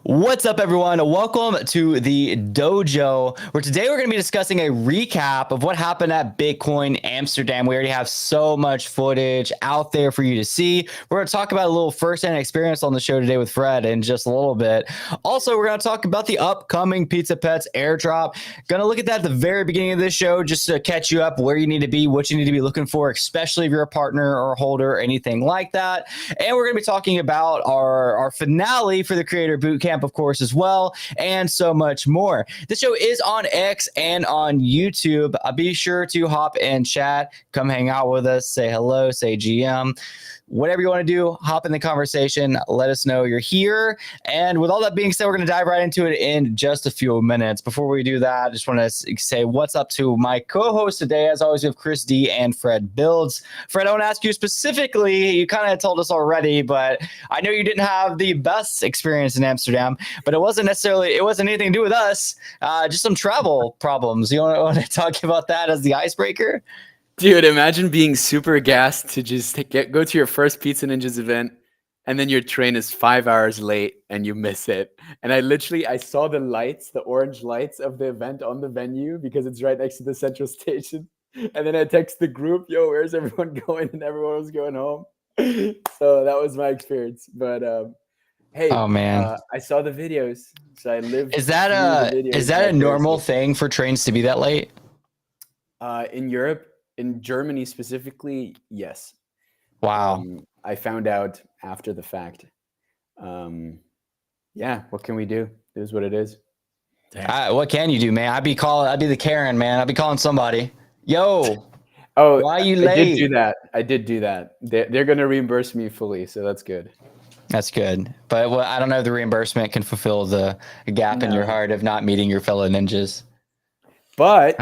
What's up, everyone? Welcome to the dojo, where today we're going to be discussing a recap of what happened at Bitcoin Amsterdam. We already have so much footage out there for you to see. We're going to talk about a little firsthand experience on the show today with Fred in just a little bit. Also, we're going to talk about the upcoming Pizza Pets airdrop. Going to look at that at the very beginning of this show just to catch you up where you need to be, what you need to be looking for, especially if you're a partner or a holder or anything like that. And we're going to be talking about our finale for the Creator Bootcamp, of course, as well, and so much more. This show is on X and on YouTube. Be sure to hop in chat, come hang out with us, say hello, say GM. Whatever you want to do, hop in the conversation. Let us know you're here. And with all that being said, we're going to dive right into it in just a few minutes. Before we do that, I just want to say what's up to my co-host today. As always, we have Chris D and Fred Builds. Fred, I want to ask you specifically, you kind of told us already, but I know you didn't have the best experience in Amsterdam, but it wasn't anything to do with us, just some travel problems. You want to talk about that as the icebreaker? Dude, imagine being super gassed to just go to your first Pizza Ninjas event, and then your train is 5 hours late and you miss it. And I saw the lights, the orange lights of the event on the venue because it's right next to the central station. And then I text the group, yo, where's everyone going? And everyone was going home. So that was my experience. But hey, oh man, I saw the videos, so I lived. Is that a normal thing for trains to be that late? In Europe? In Germany specifically, yes. Wow. I found out after the fact. Yeah, what can we do? It is what it is. What can you do, man? I'd be the Karen, man. I'd be calling somebody. Yo. Oh, why are you late? I did do that. They're going to reimburse me fully, so that's good. That's good. But I don't know if the reimbursement can fulfill the gap in your heart of not meeting your fellow ninjas. But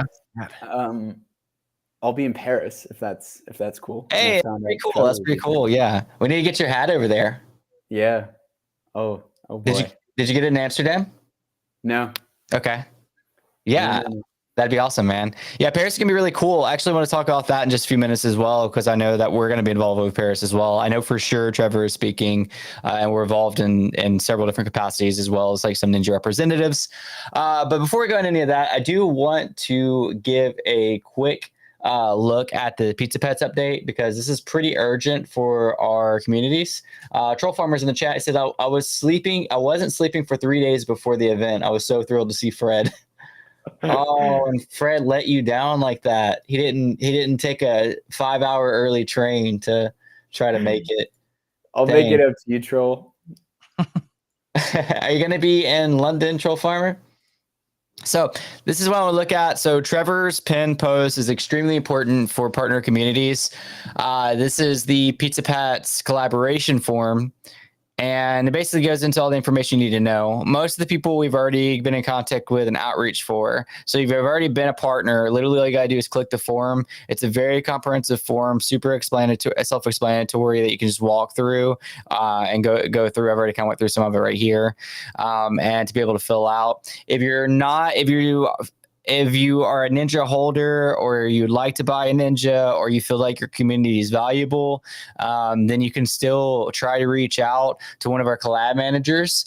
I'll be in Paris if that's cool. Hey, that's pretty cool. That's pretty cool. Yeah, we need to get your hat over there. Yeah. Oh boy. Did you get it in Amsterdam? No. Okay. Yeah, that'd be awesome, man. Yeah, Paris is gonna be really cool. I actually want to talk about that in just a few minutes as well, because I know that we're going to be involved with Paris as well. I know for sure Trevor is speaking, and we're involved in several different capacities, as well as like some ninja representatives. But before we go into any of that, I do want to give a quick look at the Pizza Pets update, because this is pretty urgent for our communities. Troll Farmers in the chat said, I wasn't sleeping for 3 days before the event. I was so thrilled to see Fred. Oh, and Fred let you down like that. He didn't take a 5-hour early train to try to make it. I'll make it up to you, Troll. Are you going to be in London, Troll Farmer? So this is what I want to look at. So Trevor's pin post is extremely important for partner communities. This is the Pizza Pets collaboration form, and it basically goes into all the information you need to know. Most of the people we've already been in contact with and outreach for. So if you've already been a partner, literally all you got to do is click the form. It's a very comprehensive form, super self-explanatory that you can just walk through and go through. I've already kind of went through some of it right here, and to be able to fill out. If you are a Ninja holder, or you'd like to buy a Ninja, or you feel like your community is valuable, then you can still try to reach out to one of our collab managers.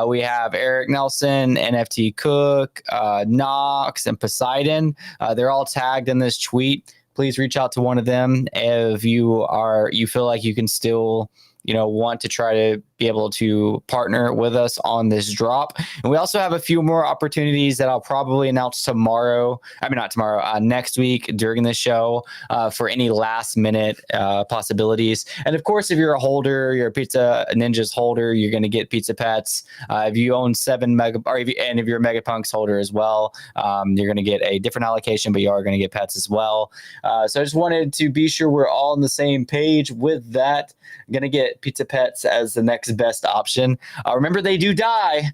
We have Eric Nelson, NFT Cook, Knox, and Poseidon. They're all tagged in this tweet. Please reach out to one of them if you feel like you can still want to try to be able to partner with us on this drop. And we also have a few more opportunities that I'll probably announce next week during the show, for any last minute possibilities. And of course, if you're a holder, you're a Pizza Ninjas holder, you're going to get Pizza Pets. If you own if you're a Megapunks holder as well, you're going to get a different allocation, but you are going to get pets as well. So I just wanted to be sure we're all on the same page with that. I'm going to get Pizza Pets as the next best option. Remember, they do die.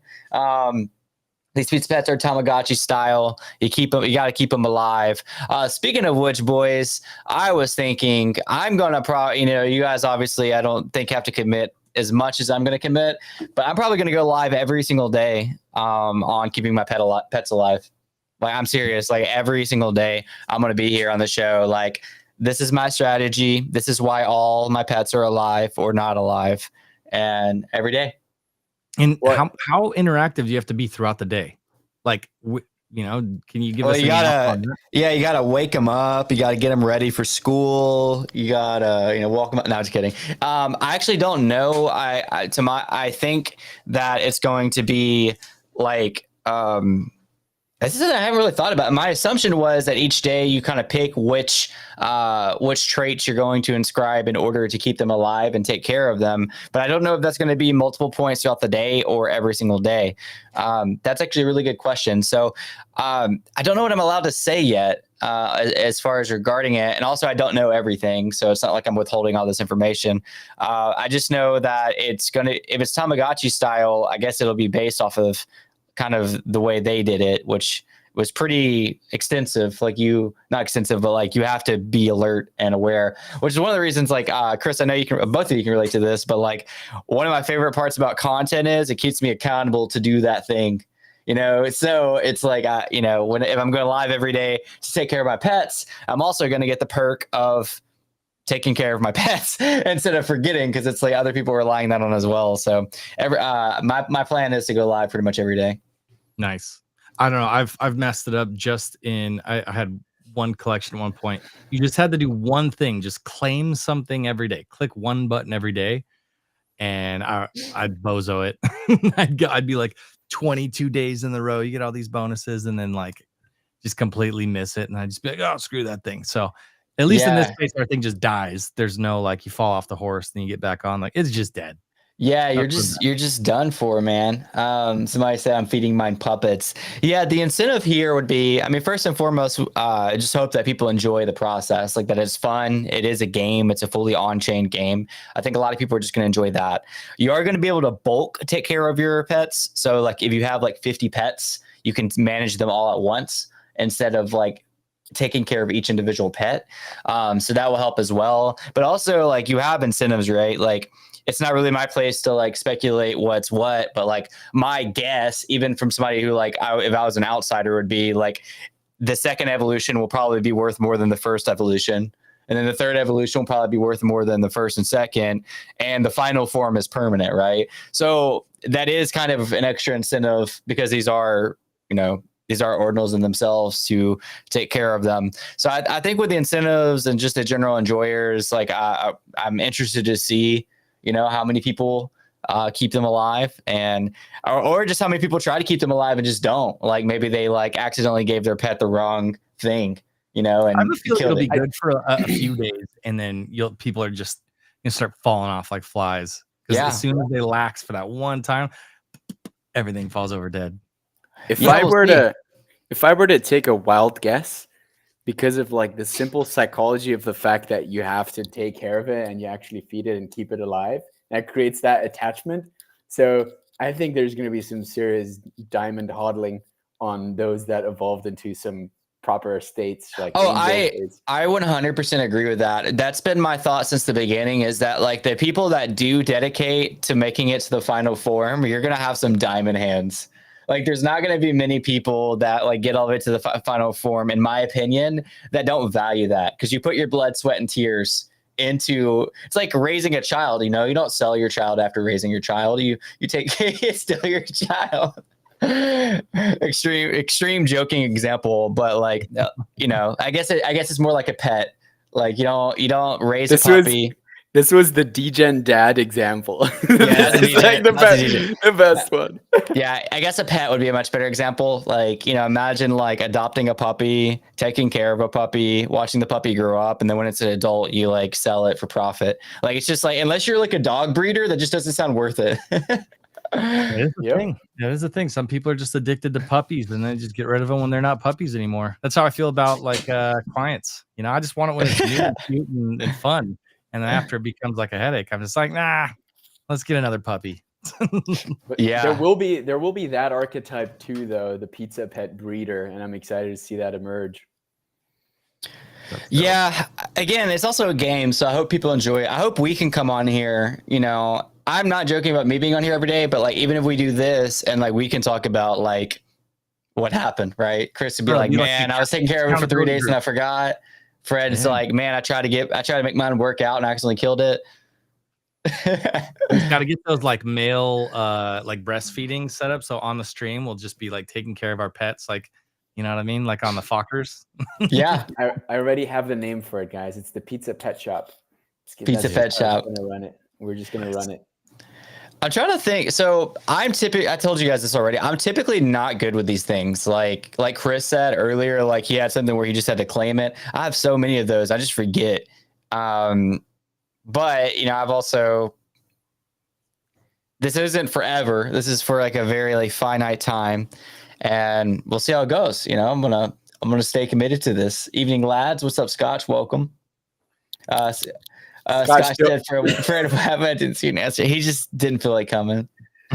These Pizza Pets are Tamagotchi style. You got to keep them alive. Speaking of which, boys, I was thinking I'm going to you guys obviously I don't think have to commit as much as I'm going to commit, but I'm probably going to go live every single day on keeping my pets alive. Like, I'm serious. Like, every single day I'm going to be here on the show. Like, this is my strategy. This is why all my pets are alive or not alive. And every day. And What? how interactive do you have to be throughout the day? Like, can you give Well, us you any help gotta, on that? yeah, you gotta wake them up. You gotta get them ready for school. You gotta, walk them up. No, just kidding. I actually don't know. I think that it's going to be like, this is I haven't really thought about it. My assumption was that each day you kind of pick which traits you're going to inscribe in order to keep them alive and take care of them. But I don't know if that's going to be multiple points throughout the day or every single day. That's actually a really good question. So I don't know what I'm allowed to say yet as far as regarding it. And also, I don't know everything. So it's not like I'm withholding all this information. I just know that if it's Tamagotchi style, I guess it'll be based off of kind of the way they did it, which was pretty extensive. Not extensive, but like you have to be alert and aware, which is one of the reasons, like, Chris, I know both of you can relate to this, but like one of my favorite parts about content is it keeps me accountable to do that thing. So it's like, if I'm going live every day to take care of my pets, I'm also going to get the perk of taking care of my pets instead of forgetting, because it's like other people are relying that on as well. So my plan is to go live pretty much every day. Nice. I don't know. I've messed it up I had one collection at one point. You just had to do one thing, just claim something every day. Click one button every day, and I'd bozo it. I'd be like 22 days in the row. You get all these bonuses, and then like just completely miss it, and I'd just be like, oh, screw that thing. So at least in this case, our thing just dies. There's no like you fall off the horse, then you get back on. Like it's just dead. Yeah, you're just done for, man. Somebody said I'm feeding mine puppets. Yeah, the incentive here would be, I mean, first and foremost, I just hope that people enjoy the process, like that it's fun. It is a game. It's a fully on-chain game. I think a lot of people are just going to enjoy that. You are going to be able to bulk take care of your pets. So like if you have like 50 pets, you can manage them all at once instead of like taking care of each individual pet. So that will help as well. But also like you have incentives, right? Like it's not really my place to like speculate what's what, but like my guess, even from somebody who like, if I was an outsider, would be like the second evolution will probably be worth more than the first evolution. And then the third evolution will probably be worth more than the first and second. And the final form is permanent, right? So that is kind of an extra incentive because these are ordinals in themselves to take care of them. So I think with the incentives and just the general enjoyers, like I'm interested to see, how many people keep them alive or just how many people try to keep them alive and just don't. Like maybe they like accidentally gave their pet the wrong thing, and I have a feeling it'll be it. good for a few days, and then people are just gonna start falling off like flies. Because as soon as they lax for that one time, everything falls over dead. If I were to take a wild guess, because of like the simple psychology of the fact that you have to take care of it and you actually feed it and keep it alive, that creates that attachment. So I think there's going to be some serious diamond hodling on those that evolved into some proper states. Like I 100% agree with that. That's been my thought since the beginning, is that like the people that do dedicate to making it to the final form, you're going to have some diamond hands. Like there's not going to be many people that like get all the way to the final form, in my opinion, that don't value that, because you put your blood, sweat, and tears into, it's like raising a child. You don't sell your child after raising your child. You take it's still your child. extreme joking example, but like I guess it's more like a pet. Like you don't raise a puppy. This was the degen dad example. Yeah, this is like the best one. Yeah, I guess a pet would be a much better example. Like, imagine like adopting a puppy, taking care of a puppy, watching the puppy grow up, and then when it's an adult, you like sell it for profit. Like it's just like, unless you're like a dog breeder, that just doesn't sound worth it. That is the thing. That is the thing. Some people are just addicted to puppies and they just get rid of them when they're not puppies anymore. That's how I feel about like clients. I just want it when it's new and cute and fun. And then after it becomes like a headache, I'm just like, nah, let's get another puppy. Yeah, there will be that archetype too, though, the pizza pet breeder, and I'm excited to see that emerge. Yeah, again, it's also a game, so I hope people enjoy it. I hope we can come on here. I'm not joking about me being on here every day, but like even if we do this and like we can talk about like what happened, right? Chris would be like, man, I was taking care of it for 3 days and I forgot. Fred's like, man, I tried to make mine work out and I accidentally killed it. Got to get those like male like breastfeeding set up. So on the stream, we'll just be like taking care of our pets, like you know what I mean, like on the Fockers. Yeah, I already have the name for it, guys. It's the Pizza Pet Shop. Pizza Pet Shop. We're gonna run it. We're just gonna run it. I'm trying to think. So I told you guys this already. I'm typically not good with these things. Like Chris said earlier, like he had something where he just had to claim it. I have so many of those. I just forget. But you know, I've also, this isn't forever. This is for like a very like finite time, and we'll see how it goes. You know, I'm gonna stay committed to this. Evening, lads. What's up, Scotch? Welcome. Scotch said Fred I didn't see an answer. He just didn't feel like coming.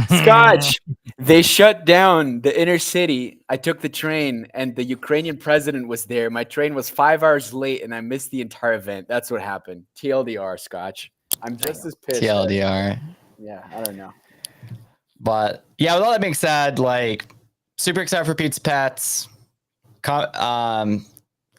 Scotch, they shut down the inner city. I took the train and the Ukrainian president was there. My train was 5 hours late and I missed the entire event. That's what happened. TLDR, Scotch. I'm just as pissed. TLDR. Yeah, I don't know. But yeah, with all that being said, like super excited for Pizza Pets.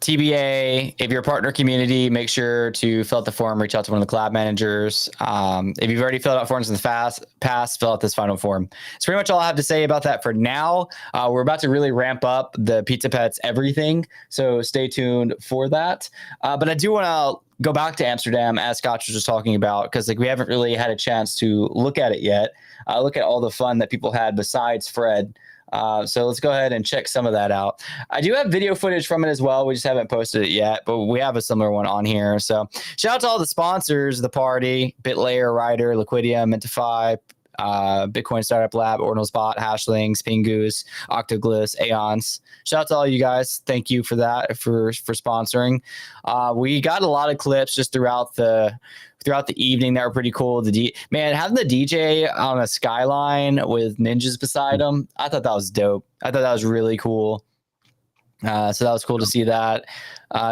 TBA, if you're a partner community, make sure to fill out the form, reach out to one of the collab managers. If you've already filled out forms in the past, fill out this final form. It's pretty much all I have to say about that for now. We're about to really ramp up the Pizza Pets everything, so stay tuned for that. But I do want to go back to Amsterdam, as Scotch was just talking about, because like we haven't really had a chance to look at it yet. Look at all the fun that people had besides Fred. So let's go ahead and check some of that out. I do have video footage from it as well. We just haven't posted it yet, but we have a similar one on here. So shout out to all the sponsors of the party: BitLayer, Rider, Liquidia, Mintify, Bitcoin Startup Lab, OrdinalSpot, Hashlings, Pingoose, Octogliss, Aeons. Shout out to all you guys. Thank you for that, for sponsoring. We got a lot of clips just throughout the evening that were pretty cool. Having the DJ on a skyline with ninjas beside him, I thought that was dope. I thought that was really cool. So that was cool to see that.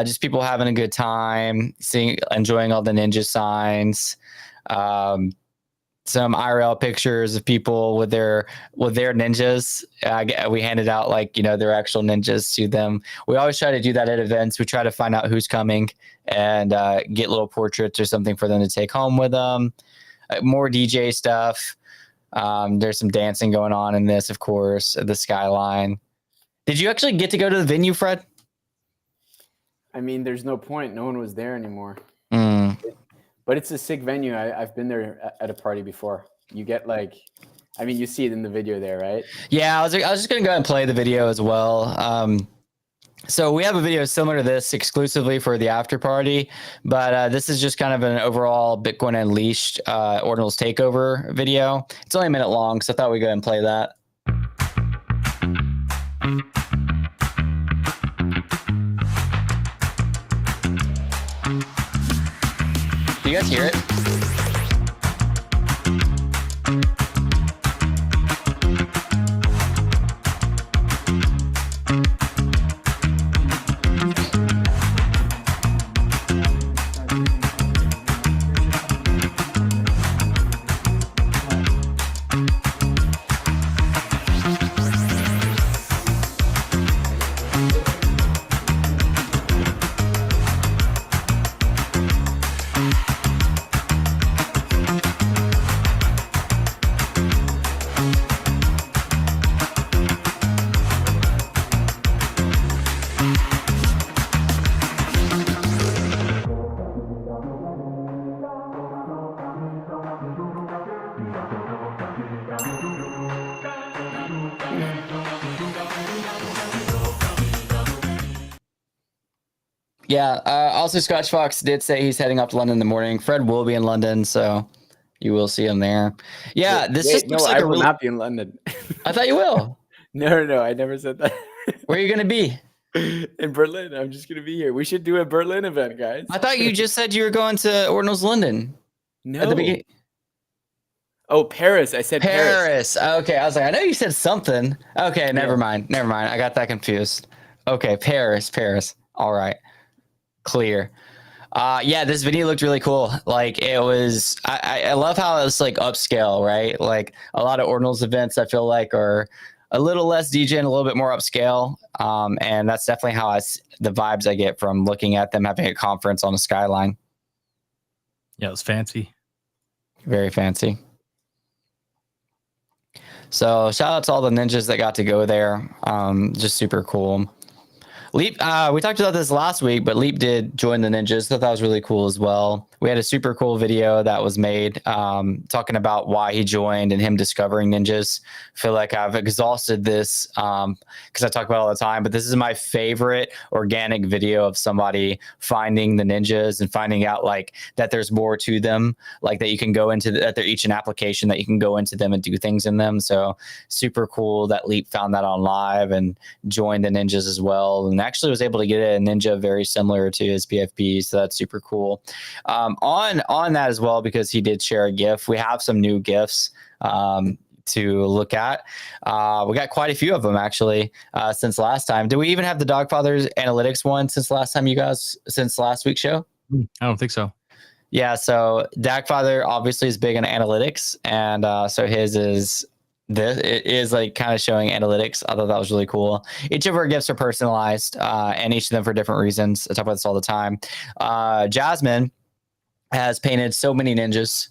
Just people having a good time, enjoying all the ninja signs. Some IRL pictures of people with their ninjas. We handed out their actual ninjas to them. We always try to do that at events. We try to find out who's coming and get little portraits or something for them to take home with them. More DJ stuff. There's some dancing going on in this, of course, at the skyline. Did you actually get to go to the venue, Fred? I mean, there's no point. No one was there anymore. But it's a sick venue. I've been there at a party before. You get you see it in the video there, right? Yeah, I was just going to go ahead and play the video as well. So we have a video similar to this exclusively for the after party, but this is just kind of an overall Bitcoin Unleashed Ordinals takeover video. It's only a minute long, so I thought we'd go ahead and play that. Do you guys hear it? Yeah. Also, Scotch Fox did say he's heading up to London in the morning. Fred will be in London, so you will see him there. Yeah, I will not be in London. I thought you will. No, I never said that. Where are you going to be? In Berlin. I'm just going to be here. We should do a Berlin event, guys. I thought you just said you were going to Ordinals London. No. At the beginning. Oh, Paris. I said Paris. Okay, I was like, I know you said something. Okay, never mind. I got that confused. Okay, Paris. All right. Clear. Yeah, this video looked really cool. Like it was, I love how it's like upscale, right? Like a lot of Ordinals events I feel like are a little less DJ and a little bit more upscale. And that's definitely how the vibes I get from looking at them having a conference on the skyline. Yeah, it was fancy. Very fancy. So shout out to all the ninjas that got to go there. Just super cool. Leap, we talked about this last week, but Leap did join the ninjas. Thought that was really cool as well. We had a super cool video that was made talking about why he joined and him discovering ninjas. I feel like I've exhausted this because I talk about it all the time, but this is my favorite organic video of somebody finding the ninjas and finding out like that there's more to them, like that you can go into, that they're each an application that you can go into them and do things in them. So super cool that Leap found that on live and joined the ninjas as well. And actually was able to get a ninja very similar to his PFP. So that's super cool. On that as well, because he did share a GIF. We have some new GIFs to look at. We got quite a few of them actually since last time. Do we even have the Dogfather's analytics one since last week's show? I don't think so. Yeah, so Dagfather obviously is big on analytics, and so his is this. It is like kind of showing analytics. I thought that was really cool. Each of our gifts are personalized, and each of them for different reasons. I talk about this all the time. Jasmine has painted so many ninjas,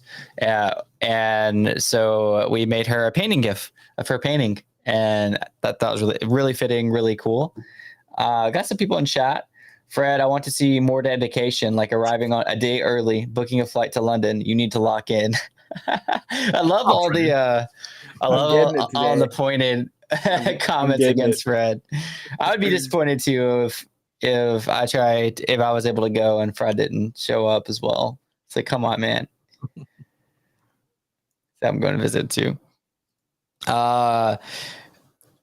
and so we made her a painting GIF of her painting, and that was really fitting, really cool. Got some people in chat. Fred, I want to see more dedication, like arriving on a day early, booking a flight to London. You need to lock in. I love all the pointed comments against Fred. I would be disappointed too if I was able to go and Fred didn't show up as well. It's like, come on, man. So I'm going to visit too.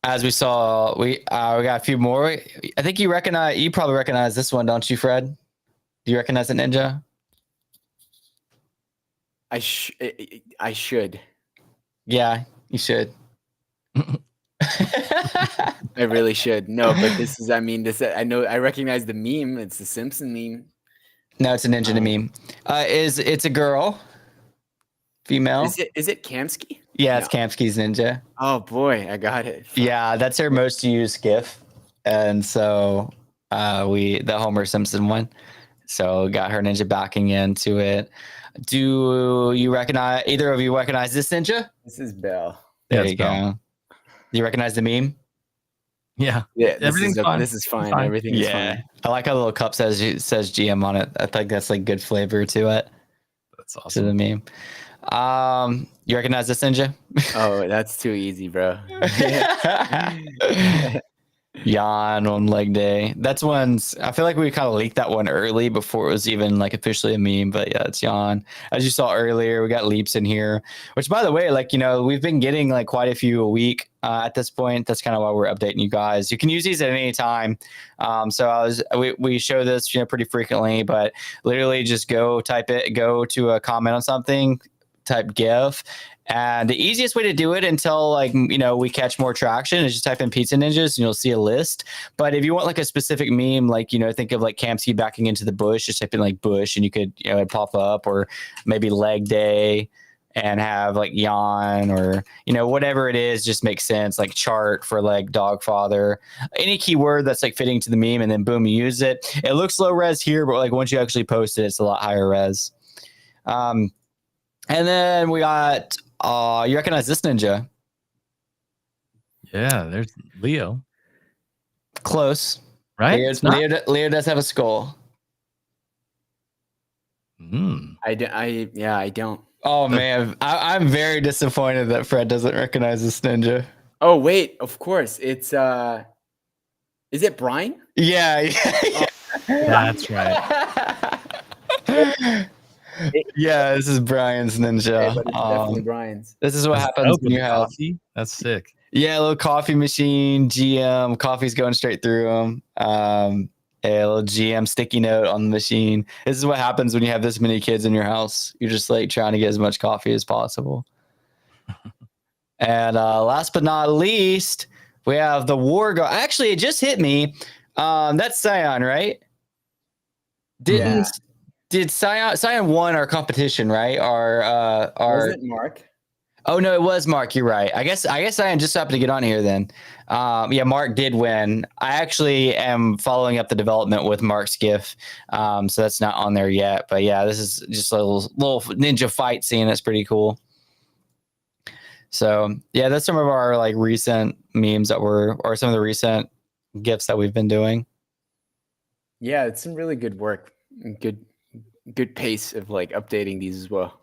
As we saw, we got a few more. I think you probably recognize this one, don't you, Fred? Do you recognize the ninja? I should. Yeah, you should. I really should. No, but I know I recognize the meme. It's the Simpson meme. No, it's a ninja meme. It's a girl, female. Is it Kamsky? Yeah, it's Kamsky's ninja. Oh boy, I got it. Yeah, that's her most used GIF, and so the Homer Simpson one. So got her ninja backing into it. Do you recognize either of you recognize this ninja? This is Belle. There you go. Do you recognize the meme? Yeah. Everything's fine. This is fine. Everything is fine. I like how the little cup says GM on it. I think that's like good flavor to it. That's awesome. To the meme. You recognize this ninja? Oh, that's too easy, bro. Yawn on leg day. That's one's. I feel like we kind of leaked that one early before it was even like officially a meme. But yeah, it's Yawn. As you saw earlier, we got leaps in here. Which, by the way, like we've been getting like quite a few a week at this point. That's kind of why we're updating you guys. You can use these at any time. So we show this pretty frequently, but literally just go to a comment on something, type GIF. And the easiest way to do it until we catch more traction is just type in Pizza Ninjas and you'll see a list. But if you want like a specific meme, like, think of like Kamsky backing into the bush, just type in like bush and you could, it'd pop up, or maybe leg day and have like yawn, or, whatever it is, just makes sense. Like chart for like Dogfather, any keyword that's like fitting to the meme, and then boom, you use it. It looks low res here, but like once you actually post it, it's a lot higher res. And then we got, you recognize this ninja? Yeah, there's Leo. Close. Right? Leo does have a skull. I don't. Oh, man. I'm very disappointed that Fred doesn't recognize this ninja. Oh, wait. Of course. It's, is it Brian? Yeah. Oh, that's right. Yeah, this is Brian's ninja. Okay, definitely Brian's. This is what happens when you have coffee. That's sick. Yeah, a little coffee machine, GM, coffee's going straight through them. A little GM sticky note on the machine. This is what happens when you have this many kids in your house. You're just like trying to get as much coffee as possible. And last but not least, we have the War Guard. Actually, it just hit me. That's Scion, right? Did Scion won our competition, right? Our was it Mark? Oh no, it was Mark. You're right. I guess I just happened to get on here then. Yeah, Mark did win. I actually am following up the development with Mark's GIF, so that's not on there yet. But yeah, this is just a little ninja fight scene. That's pretty cool. So yeah, that's some of our like recent memes or some of the recent GIFs that we've been doing. Yeah, it's some really good work. Good pace of like updating these as well.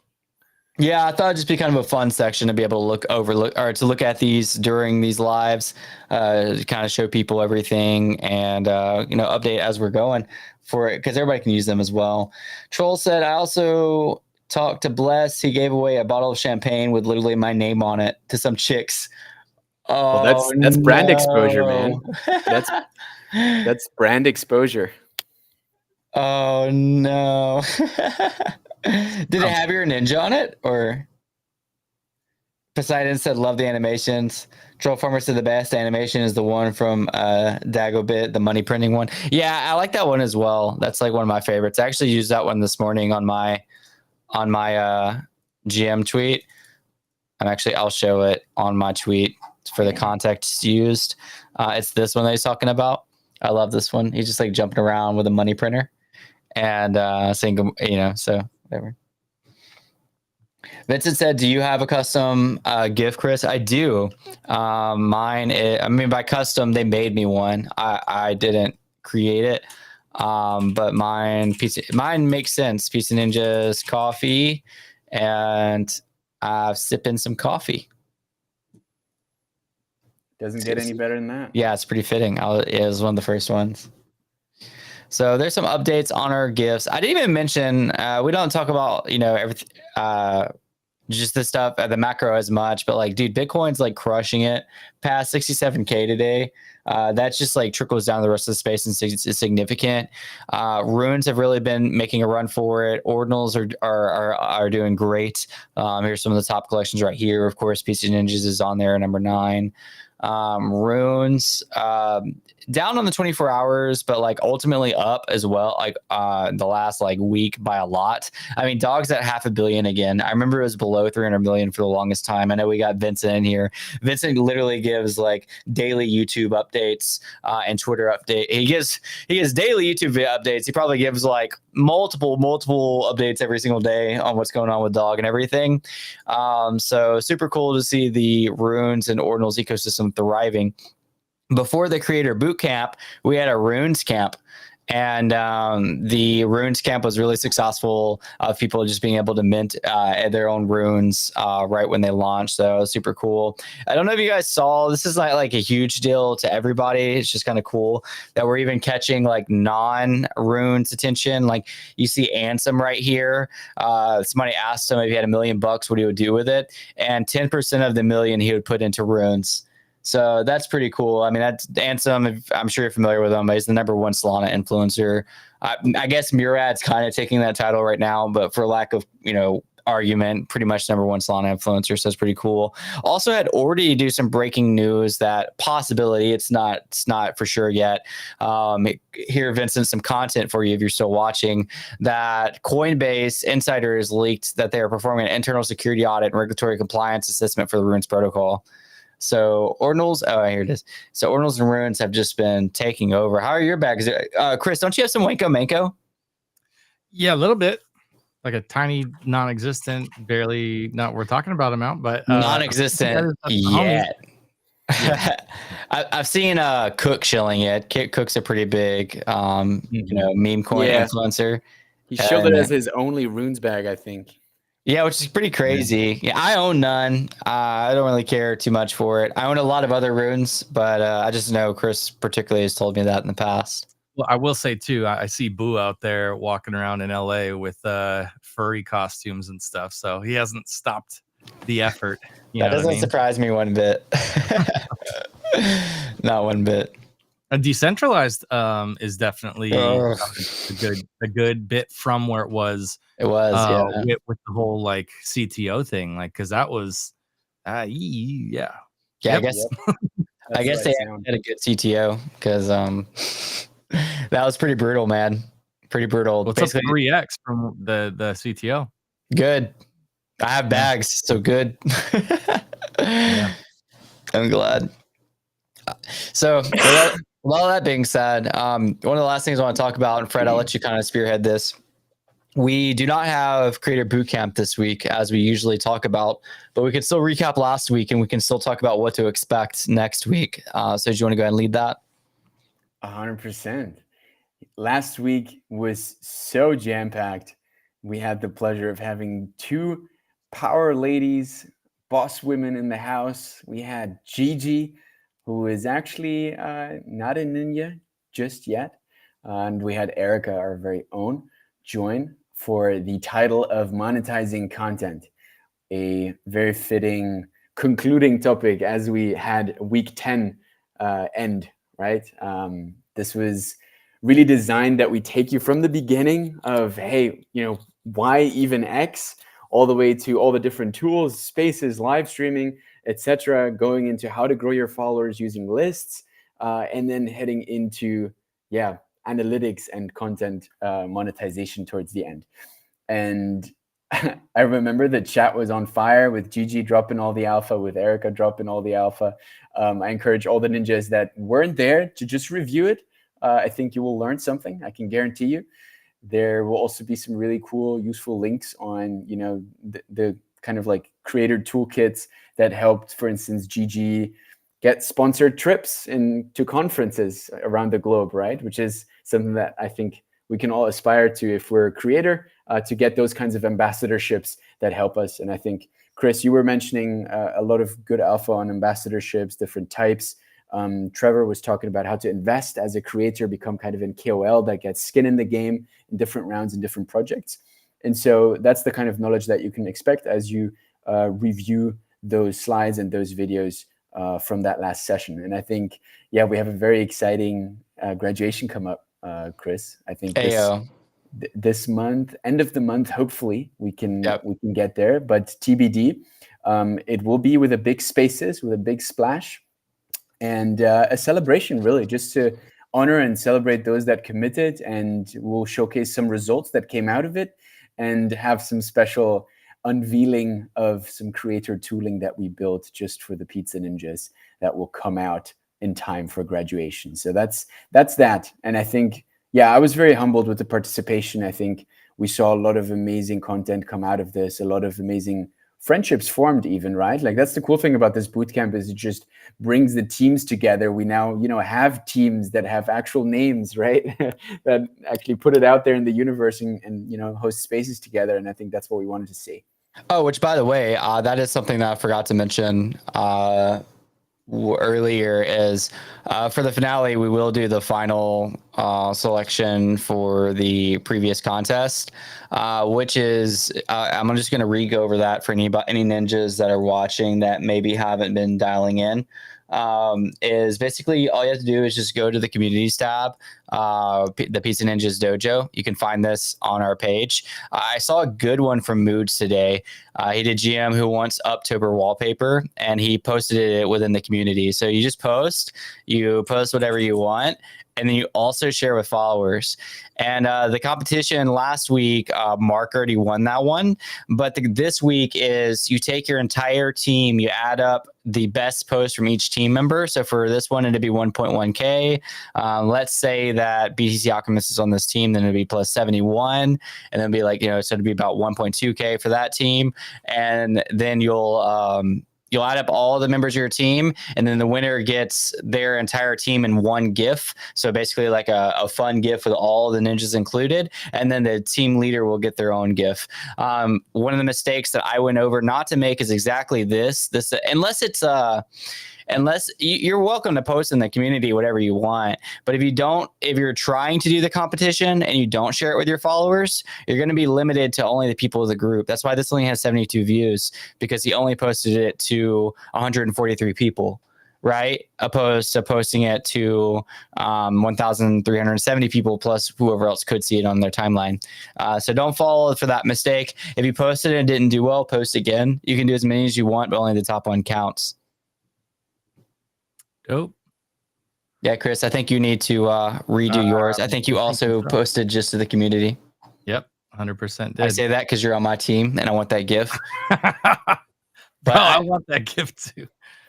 Yeah, I thought it'd just be kind of a fun section to be able to look at these during these lives, to kind of show people everything and update as we're going for it because everybody can use them as well. Troll said, I also talked to Bless. He gave away a bottle of champagne with literally my name on it to some chicks. Oh, Well, that's brand exposure, man. no. That's brand exposure. Oh no. Did it have your ninja on it or? Poseidon said, love the animations. Troll Farmer said the best animation is the one from Dagobit, the money printing one. Yeah, I like that one as well. That's like one of my favorites. I actually used that one this morning on my GM tweet. I'll show it on my tweet for the context used. It's this one that he's talking about. I love this one. He's just like jumping around with a money printer and saying, so whatever. Vincent said, do you have a custom GIF, Chris? I do. By custom, they made me one. I didn't create it. But mine makes sense. Pizza Ninja's coffee, and I'm sipping some coffee. Doesn't get any better than that. Yeah, it's pretty fitting. It was one of the first ones. So there's some updates on our GIFs. I didn't even mention, we don't talk about, everything, just the stuff at the macro as much, but like, dude, Bitcoin's like crushing it past 67K today. That's just like trickles down the rest of the space and is significant. Runes have really been making a run for it. Ordinals are doing great. Here's some of the top collections right here. Of course, PC Ninjas is on there, number 9. Runes down on the 24 hours, but like ultimately up as well, like the last like week by a lot. I mean, Dog's at 500 million again. I remember it was below 300 million for the longest time. I know we got Vincent in here. Vincent literally gives like daily YouTube updates and Twitter update. He gives daily YouTube updates. He probably gives like multiple updates every single day on what's going on with Dog and everything. So super cool to see the Runes and Ordinals ecosystem thriving. Before the creator boot camp, we had a Runes camp, and the Runes camp was really successful of people just being able to mint their own runes right when they launched. So it was super cool. I don't know if you guys saw, this is not like a huge deal to everybody. It's just kind of cool that we're even catching like non-runes attention. Like you see Ansem right here. Somebody asked him if he had $1 million, what he would do with it. And 10% of the million he would put into runes. So that's pretty cool. I mean, that's Ansem. I'm sure you're familiar with him. He's the number 1 Solana influencer. I guess Murad's kind of taking that title right now, but for lack of, argument, pretty much number 1 Solana influencer. So it's pretty cool. Also had Ordi do some breaking news that possibility. It's not for sure yet. Here, Vincent, some content for you if you're still watching. That Coinbase insiders leaked that they are performing an internal security audit and regulatory compliance assessment for the Runes protocol. So Ordinals, here it is. So Ordinals and Runes have just been taking over. How are your bags? Chris, don't you have some Wanko Manko? Yeah, a little bit. Like a tiny, non-existent, barely not worth talking about amount, but non-existent yet. Yeah. I've seen Cook shilling it. Cook's a pretty big, meme coin influencer. He shilled it as his only Runes bag, I think. Yeah, which is pretty crazy. Yeah, I own none. I don't really care too much for it. I own a lot of other runes, but I just know Chris particularly has told me that in the past. Well, I will say too, I see Boo out there walking around in LA with furry costumes and stuff, so he hasn't stopped the effort. That doesn't surprise me one bit. Not one bit. A decentralized is definitely a good bit from where it was. It was with the whole like CTO thing, like because that was I guess they had a good CTO because that was pretty brutal, man. Pretty brutal. What's up 3x from the CTO? Good. I have bags, so good. Yeah. I'm glad. So with all that being said, one of the last things I want to talk about, and Fred, I'll let you kind of spearhead this. We do not have Creator Bootcamp this week, as we usually talk about, but we can still recap last week, and we can still talk about what to expect next week. So do you want to go ahead and lead that? 100%. Last week was so jam-packed. We had the pleasure of having two power ladies, boss women in the house. We had Gigi, who is actually not a ninja just yet. And we had Erica, our very own, join for the title of monetizing content, a very fitting concluding topic as we had week 10 end, right? This was really designed that we take you from the beginning of, hey, why even X, all the way to all the different tools, spaces, live streaming, etc., going into how to grow your followers using lists, and then heading into, analytics and content monetization towards the end. And I remember the chat was on fire with Gigi dropping all the alpha, with Erica dropping all the alpha. I encourage all the ninjas that weren't there to just review it. I think you will learn something. I can guarantee you. There will also be some really cool, useful links on, the kind of like creator toolkits that helped, for instance, Gigi get sponsored trips into conferences around the globe, right? Which is something that I think we can all aspire to if we're a creator, to get those kinds of ambassadorships that help us. And I think, Chris, you were mentioning a lot of good alpha on ambassadorships, different types. Trevor was talking about how to invest as a creator, become kind of an KOL that gets skin in the game in different rounds and different projects. And so that's the kind of knowledge that you can expect as you review those slides and those videos from that last session. And I think, we have a very exciting graduation come up, Chris. I think this month, end of the month, hopefully we can get there, but TBD. It will be with a big spaces, with a big splash, and a celebration, really, just to honor and celebrate those that committed, and we'll showcase some results that came out of it and have some special unveiling of some creator tooling that we built just for the Pizza Ninjas that will come out in time for graduation. So that's that. And I think, I was very humbled with the participation. I think we saw a lot of amazing content come out of this, a lot of amazing friendships formed even, right? Like that's the cool thing about this bootcamp is it just brings the teams together. We now, have teams that have actual names, right? that actually put it out there in the universe and host spaces together. And I think that's what we wanted to see. Oh, which by the way, that is something that I forgot to mention earlier is for the finale, we will do the final selection for the previous contest, which is I'm just going to re-go over that for any ninjas that are watching that maybe haven't been dialing in. Is basically all you have to do is just go to the communities tab, the Pizza Ninjas Dojo. You can find this on our page. I saw a good one from Moods today. He did GM who wants Uptober wallpaper, and he posted it within the community. So you post whatever you want, and then you also share with followers. And the competition last week, Mark already won that one. But this week is you take your entire team, you add up the best post from each team member. So for this one, it'd be 1.1K. Let's say that BTC Alchemist is on this team, then it'd be plus 71. And then be like, so it'd be about 1.2K for that team. And then you'll add up all the members of your team, and then the winner gets their entire team in one GIF. So basically like a fun GIF with all the ninjas included. And then the team leader will get their own GIF. One of the mistakes that I went over not to make is exactly this, unless you're welcome to post in the community, whatever you want. But if you're trying to do the competition and you don't share it with your followers, you're going to be limited to only the people of the group. That's why this only has 72 views, because he only posted it to 143 people, right? Opposed to posting it to 1,370 people plus whoever else could see it on their timeline. So don't fall for that mistake. If you posted it and didn't do well, post again. You can do as many as you want, but only the top one counts. Dope. Yeah, Chris, I think you need to redo yours. I think you also posted just to the community. Yep. 100% I did. say that because you're on my team and I want that gift. Bro, I want that gift too.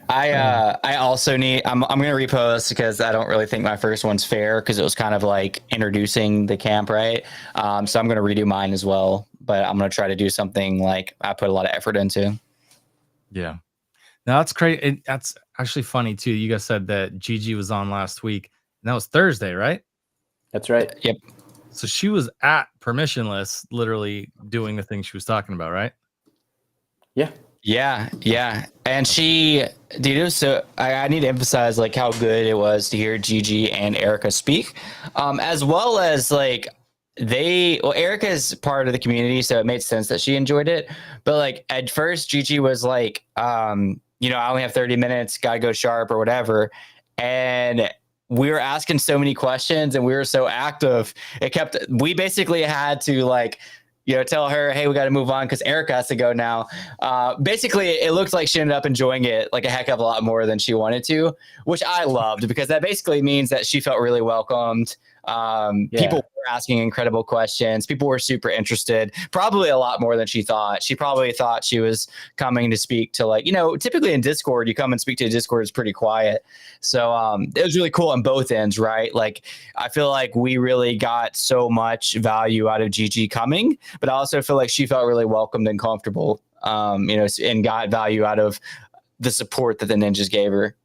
I also need. I'm gonna repost because I don't really think my first one's fair because it was kind of like introducing the camp, right? So I'm gonna redo mine as well, but I'm gonna try to do something like I put a lot of effort into. Yeah. Now that's great. That's actually funny too. You guys said that Gigi was on last week, and that was Thursday, right? That's right. Yep. So she was at Permissionless, literally doing the thing she was talking about, right? Yeah. Yeah. And she, dude, it was so I need to emphasize like how good it was to hear Gigi and Erica speak, as well as like Erica is part of the community, so it made sense that she enjoyed it. But like at first, Gigi was like, I only have 30 minutes, gotta go sharp or whatever. And we were asking so many questions and we were so active. We basically had to like, tell her, hey, we got to move on because Erica has to go now. Basically, it looks like she ended up enjoying it like a heck of a lot more than she wanted to, which I loved because that basically means that she felt really welcomed. People were asking incredible questions. People were super interested, probably a lot more than she thought. She probably thought she was coming to speak to typically in Discord, you come and speak to Discord, it's pretty quiet. So it was really cool on both ends, right? Like, I feel like we really got so much value out of Gigi coming, but I also feel like she felt really welcomed and comfortable, and got value out of the support that the ninjas gave her.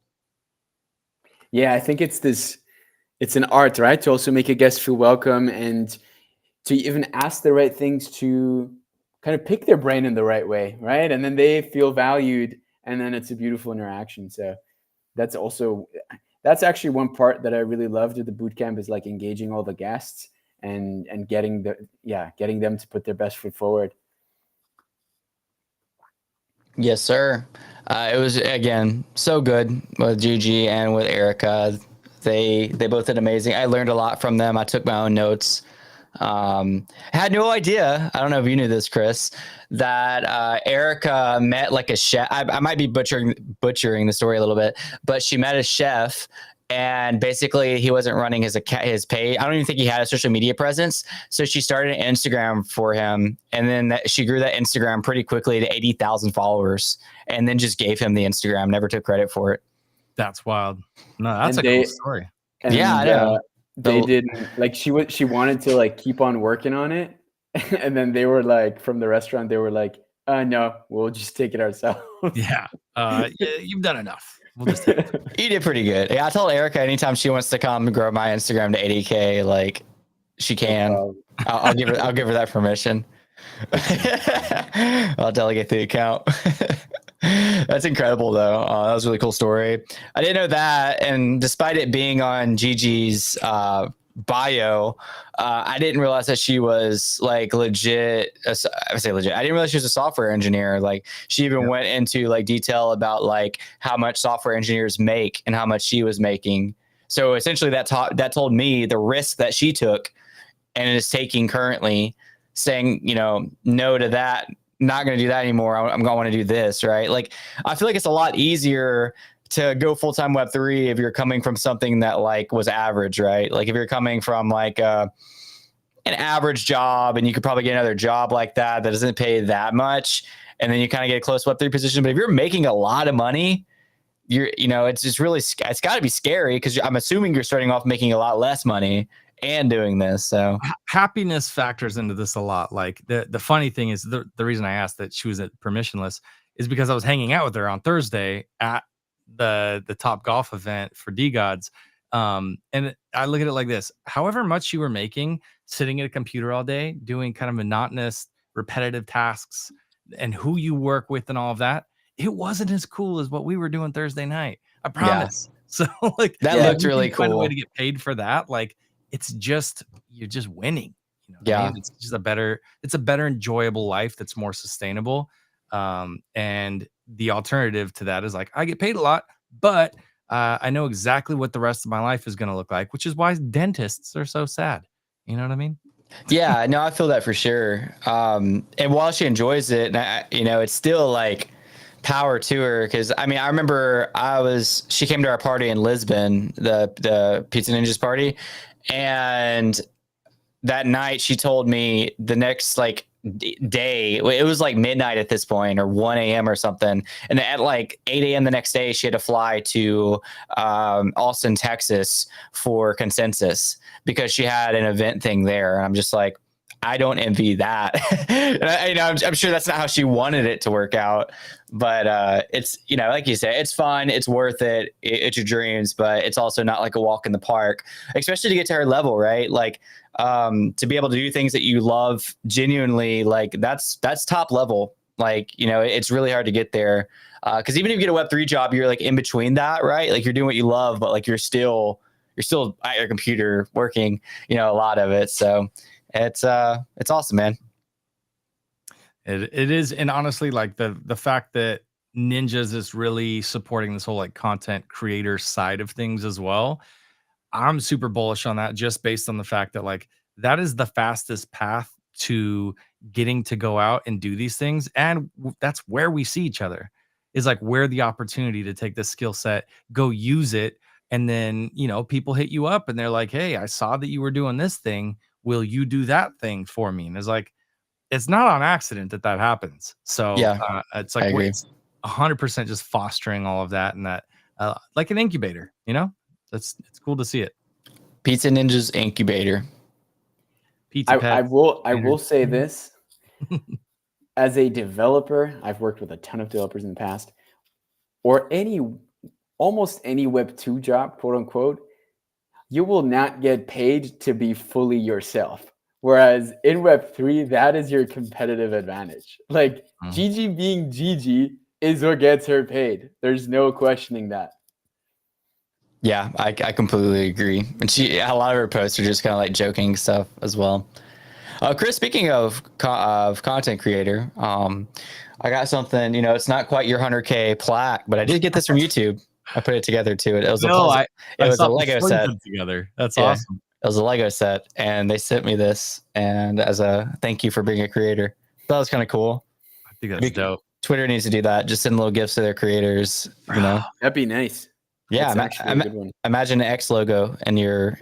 Yeah, I think it's an art, right? To also make a guest feel welcome and to even ask the right things, to kind of pick their brain in the right way, right? And then they feel valued, and then it's a beautiful interaction. So that's actually one part that I really loved at the boot camp, is like engaging all the guests and getting them to put their best foot forward. Yes, sir. It was, again, so good with Gigi and with Erica. They both did amazing. I learned a lot from them. I took my own notes. Had no idea. I don't know if you knew this, Chris, that Erica met like a chef. I might be butchering the story a little bit, but she met a chef, and basically he wasn't running his page. I don't even think he had a social media presence. So she started an Instagram for him, and then she grew that Instagram pretty quickly to 80,000 followers, and then just gave him the Instagram. Never took credit for it. That's wild. No, that's a cool story. And, yeah, I know. They didn't like. She wanted to like keep on working on it, and then they were like, from the restaurant, they were like, "No, we'll just take it ourselves." Yeah, you've done enough. We'll just take it. You did pretty good. Yeah, I told Erica anytime she wants to come and grow my Instagram to 80K, like she can. No, I'll give her that permission. I'll delegate the account. That's incredible, though. That was a really cool story. I didn't know that, and despite it being on Gigi's bio, I didn't realize that she was like legit. I say legit. I didn't realize she was a software engineer. Like, she even went into like detail about like how much software engineers make and how much she was making. So essentially, that told me the risk that she took and is taking currently, saying, no to that. Not going to do that anymore. I'm going to want to do this, right? Like, I feel like it's a lot easier to go full-time Web3 if you're coming from something that like was average, right? Like, if you're coming from like an average job, and you could probably get another job like that doesn't pay that much, and then you kind of get a close Web3 position. But if you're making a lot of money, it's just really, it's got to be scary, because I'm assuming you're starting off making a lot less money and doing this. So happiness factors into this a lot. Like, the funny thing is, the reason I asked that she was at Permissionless is because I was hanging out with her on Thursday at the Top Golf event for DGods. And I look at it like this: however much you were making sitting at a computer all day doing kind of monotonous, repetitive tasks, and who you work with and all of that, it wasn't as cool as what we were doing Thursday night. I promise. Yeah. So like, that looked really cool. Find a way to get paid for that. Like, you're just winning. Yeah. I mean? It's just a better enjoyable life that's more sustainable. And the alternative to that is like, I get paid a lot, but I know exactly what the rest of my life is going to look like, which is why dentists are so sad. You know what I mean? Yeah, no, I feel that for sure. And while she enjoys it, it's still like power to her. Cause I mean, I remember she came to our party in Lisbon, the Pizza Ninjas party. And that night she told me the next like day, it was like midnight at this point or 1 a.m. or something, and at like 8 a.m. the next day she had to fly to Austin, Texas for Consensus because she had an event thing there. And I'm just like, I don't envy that. I'm sure that's not how she wanted it to work out, but it's, like you say, it's fun, it's worth it, it's your dreams, but it's also not like a walk in the park, especially to get to her level, right? Like to be able to do things that you love genuinely, like that's top level. Like, it's really hard to get there. Because even if you get a Web3 job, you're like in between that, right? Like you're doing what you love, but like you're still at your computer working, a lot of it. So it's awesome, man. It is, and honestly, like the fact that Ninjas is really supporting this whole like content creator side of things as well. I'm super bullish on that, just based on the fact that like that is the fastest path to getting to go out and do these things, and that's where we see each other. Is like where the opportunity to take this skill set, go use it, and then people hit you up and they're like, "Hey, I saw that you were doing this thing. Will you do that thing for me?" And it's like, it's not on accident that happens. So Yeah, it's I like agree. it's 100% just fostering all of that, and that like an incubator. It's cool to see it. Pizza Ninja's incubator. Pizza I will say this. As a developer, I've worked with a ton of developers in the past, or almost any Web 2 job, quote unquote, you will not get paid to be fully yourself. Whereas in Web 3, that is your competitive advantage. Like Gigi being Gigi is what gets her paid. There's no questioning that. Yeah, I completely agree. And a lot of her posts are just kind of like joking stuff as well. Chris, speaking of content creator, I got something. It's not quite your 100K plaque, but I did get this from YouTube. I put it together too. It was a Lego set together. That's Yeah. awesome. It was a Lego set, and they sent me this, and as a thank you for being a creator. That was kind of cool. I think that's dope. Twitter needs to do that. Just send little gifts to their creators. That'd be nice. Yeah, that's actually a good one. Imagine an X logo in your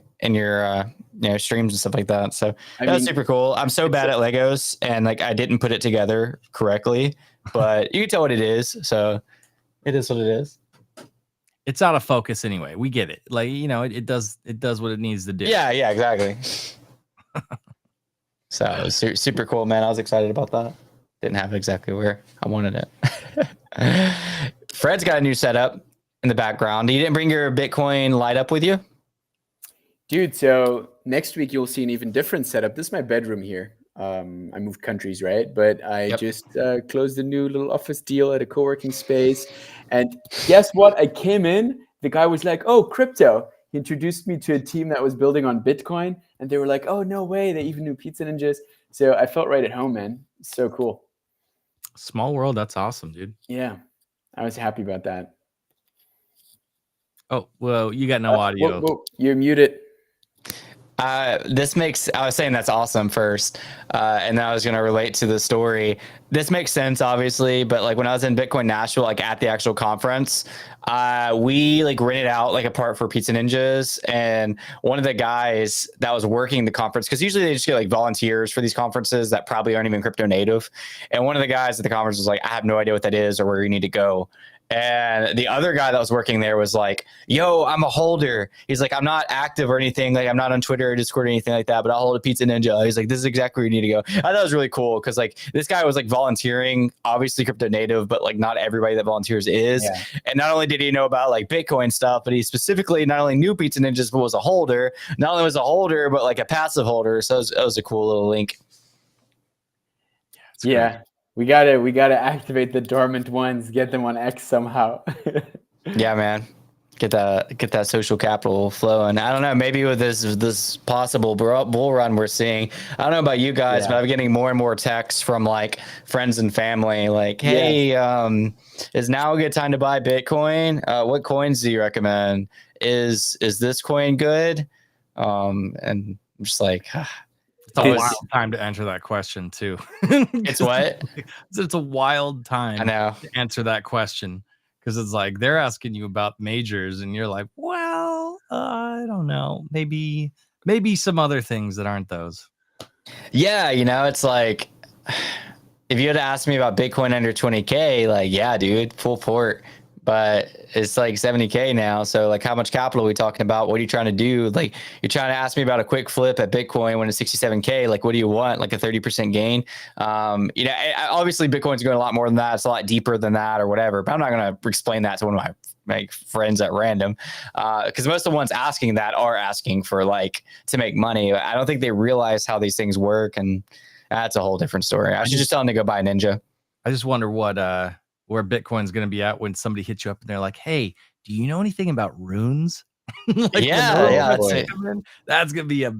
streams and stuff like that. So that's super cool. I'm so bad at Legos, and like I didn't put it together correctly, but you can tell what it is. So it is what it is. It's out of focus anyway. We get it. Like it does what it needs to do. Yeah, exactly. So it was super cool, man. I was excited about that. Didn't have it exactly where I wanted it. Fred's got a new setup in the background. You didn't bring your Bitcoin light up with you? Dude, so next week you'll see an even different setup. This is my bedroom here. I moved countries, right? But I just closed a new little office deal at a co-working space. And guess what? I came in, the guy was like, "Oh, crypto." He introduced me to a team that was building on Bitcoin. And they were like, "Oh, no way. They even knew Pizza Ninjas." So I felt right at home, man. So cool. Small world. That's awesome, dude. Yeah, I was happy about that. Oh, well, you got no audio. Whoa, you're muted. I was saying that's awesome first, and then I was going to relate to the story. This makes sense, obviously, but like when I was in Bitcoin Nashville, like at the actual conference, we like rented out like a part for Pizza Ninjas, and one of the guys that was working the conference, because usually they just get like volunteers for these conferences that probably aren't even crypto native, and one of the guys at the conference was like, "I have no idea what that is or where you need to go." And the other guy that was working there was like, "Yo, I'm a holder." He's like, "I'm not active or anything. Like, I'm not on Twitter or Discord or anything like that, but I'll hold a Pizza Ninja." He's like, "This is exactly where you need to go." I thought it was really cool because like this guy was like volunteering, obviously crypto native, but like not everybody that volunteers is. Yeah. And not only did he know about like Bitcoin stuff, but he specifically not only knew Pizza Ninjas, but was a holder. Not only was a holder, but like a passive holder. So it was a cool little link. Yeah. We gotta activate the dormant ones, get them on X somehow. Yeah, man. Get that social capital flowing. I don't know, maybe with this possible bull run we're seeing, I don't know about you guys, but I'm getting more and more texts from like friends and family like, "Hey, is now a good time to buy Bitcoin? What coins do you recommend? Is this coin good?" And I'm just like, it's a wild time to answer that question too. It's what? It's a wild time I know. to answer that question. Because it's like they're asking you about majors, and you're like, "Well, I don't know. Maybe maybe some other things that aren't those. Yeah, it's like if you had asked me about Bitcoin under 20K, like, yeah, dude, full port. But it's like 70K now. So like how much capital are we talking about? What are you trying to do? Like you're trying to ask me about a quick flip at Bitcoin when it's 67K. Like what do you want? Like a 30% gain? Obviously Bitcoin's going a lot more than that. It's a lot deeper than that or whatever. But I'm not going to explain that to one of my friends at random. Because most of the ones asking that are asking for like to make money. I don't think they realize how these things work. And that's a whole different story. I should just tell them to go buy a Ninja. I just wonder where Bitcoin's going to be at when somebody hits you up and they're like, "Hey, do you know anything about runes?" Like that's gonna be a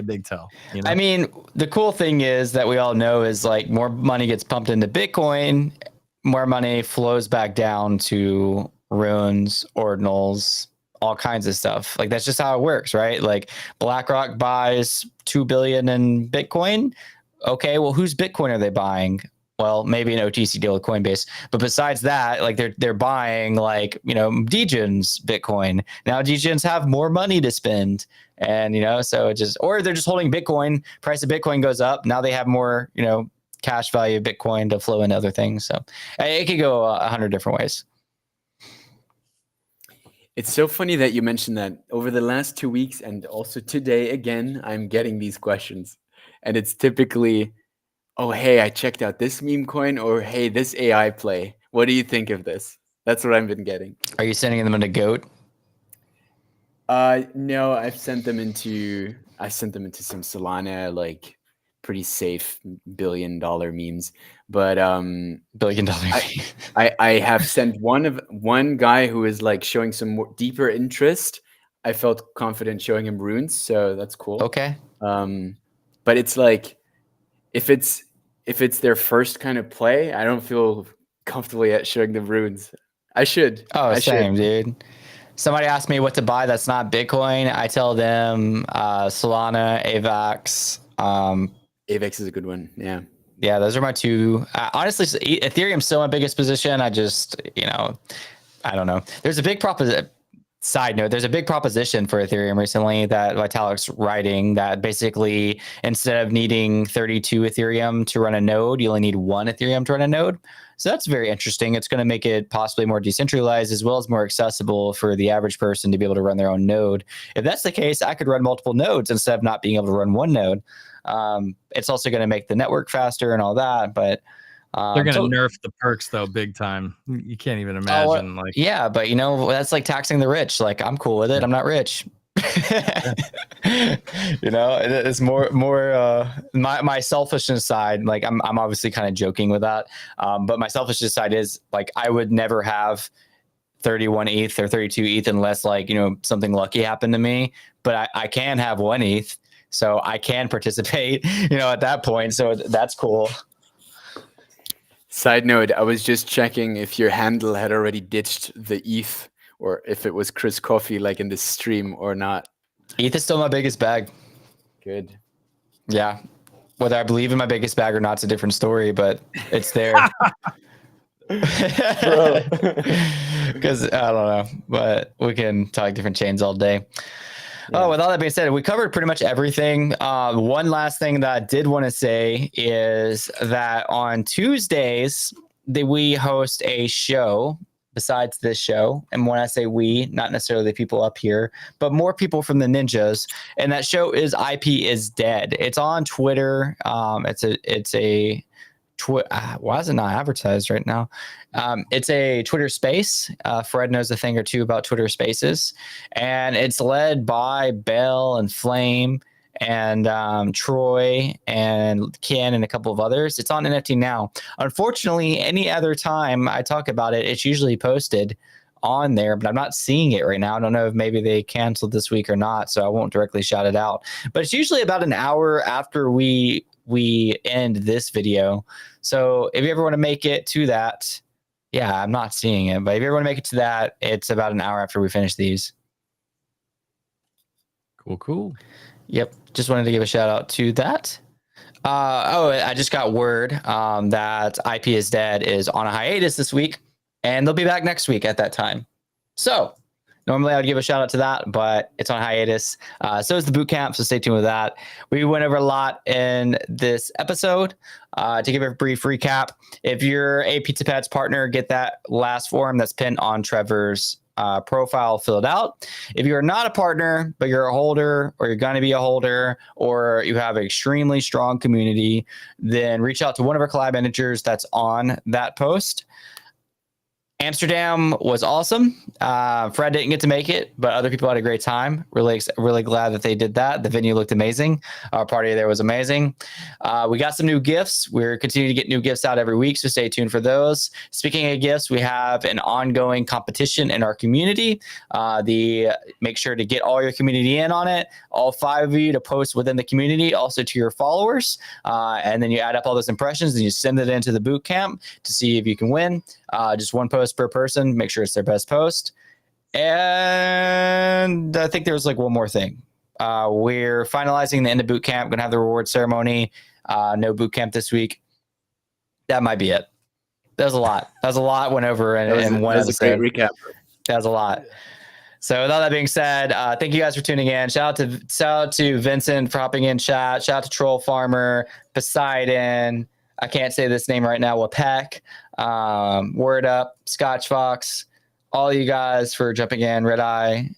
big tell. I mean, the cool thing is that we all know is like more money gets pumped into Bitcoin, more money flows back down to runes, ordinals, all kinds of stuff. Like that's just how it works, right? Like BlackRock buys 2 billion in Bitcoin. Okay, well, whose Bitcoin are they buying? Well, maybe an OTC deal with Coinbase, but besides that, like they're buying like Degen's Bitcoin. Now Degens have more money to spend, and so it just or they're just holding Bitcoin. Price of Bitcoin goes up. Now they have more cash value of Bitcoin to flow into other things. So it could go 100 different ways. It's so funny that you mentioned that. Over the last 2 weeks and also today again, I'm getting these questions, and it's typically, oh, hey, I checked out this meme coin, or hey, this AI play. What do you think of this? That's what I've been getting. Are you sending them into Goat? No, I've sent them into some Solana, like pretty safe $1 billion memes. But $1 billion. I have sent one guy who is like showing some more deeper interest. I felt confident showing him runes, so that's cool. Okay. But it's like if it's their first kind of play, I don't feel comfortable yet showing the runes. I should. Same, dude. Somebody asked me what to buy that's not Bitcoin. I tell them Solana, AVAX. AVAX is a good one. Yeah. Yeah, those are my two. Honestly, Ethereum's still my biggest position. I just, I don't know. There's a big side note, there's a big proposition for Ethereum recently that Vitalik's writing that basically instead of needing 32 Ethereum to run a node, you only need 1 Ethereum to run a node. So that's very interesting. It's going to make it possibly more decentralized as well as more accessible for the average person to be able to run their own node. If that's the case, I could run multiple nodes instead of not being able to run one node. It's also going to make the network faster and all that, but they're going to nerf the perks though, big time. You can't even imagine. Yeah, but that's like taxing the rich. Like I'm cool with it. I'm not rich. It's more my selfishness side. Like I'm obviously kind of joking with that. But my selfishness side is like I would never have 31 ETH or 32 ETH unless like, something lucky happened to me, but I can have 1 ETH. So I can participate, at that point. So that's cool. Side note, I was just checking if your handle had already ditched the ETH or if it was Chris Coffee like in the stream or not. ETH is still my biggest bag. Good. Yeah. Whether I believe in my biggest bag or not, it's a different story, but it's there. Because I don't know, but we can talk different chains all day. Yeah. Oh, with all that being said, we covered pretty much everything. One last thing that I did want to say is that on Tuesdays, we host a show besides this show. And when I say we, not necessarily the people up here, but more people from the ninjas. And that show is IP is Dead. It's on Twitter. Why is it not advertised right now? It's a Twitter space. Fred knows a thing or two about Twitter spaces, and it's led by Bell and Flame and Troy and Ken and a couple of others. It's on NFT now. Unfortunately, any other time I talk about it, it's usually posted on there, but I'm not seeing it right now. I don't know if maybe they canceled this week or not, so I won't directly shout it out. But it's usually about an hour after we end this video. So if you ever want to make it to that, yeah, I'm not seeing it, but if you ever want to make it to that, it's about an hour after we finish these. Cool. Yep. Just wanted to give a shout out to that. I just got word that IP is Dead is on a hiatus this week, and they'll be back next week at that time. So Normally I would give a shout out to that, but it's on hiatus. So is the boot camp, so stay tuned with that. We went over a lot in this episode. To give a brief recap, if you're a Pizza Pets partner, get that last form that's pinned on Trevor's profile filled out. If you're not a partner, but you're a holder, or you're going to be a holder, or you have an extremely strong community, then reach out to one of our collab managers that's on that post. Amsterdam was awesome. Fred didn't get to make it, but other people had a great time. Really glad that they did that. The venue looked amazing. Our party there was amazing. We got some new gifts. We're continuing to get new gifts out every week, so stay tuned for those. Speaking of gifts, we have an ongoing competition in our community. Make sure to get all your community in on it. All 5 of you to post within the community, also to your followers, and then you add up all those impressions and you send it into the boot camp to see if you can win. Just one post per person. Make sure it's their best post. And I think there was like one more thing. We're finalizing the end of boot camp. Going to have the reward ceremony. No boot camp this week. That might be it. That was a lot. Went over in one episode. That was a great recap. That was a lot. So with all that being said, thank you guys for tuning in. Shout out to Vincent for hopping in chat. Shout out to Troll Farmer, Poseidon. I can't say this name right now. Wapek, Word Up, Scotch Fox, all you guys for jumping in. Red Eye,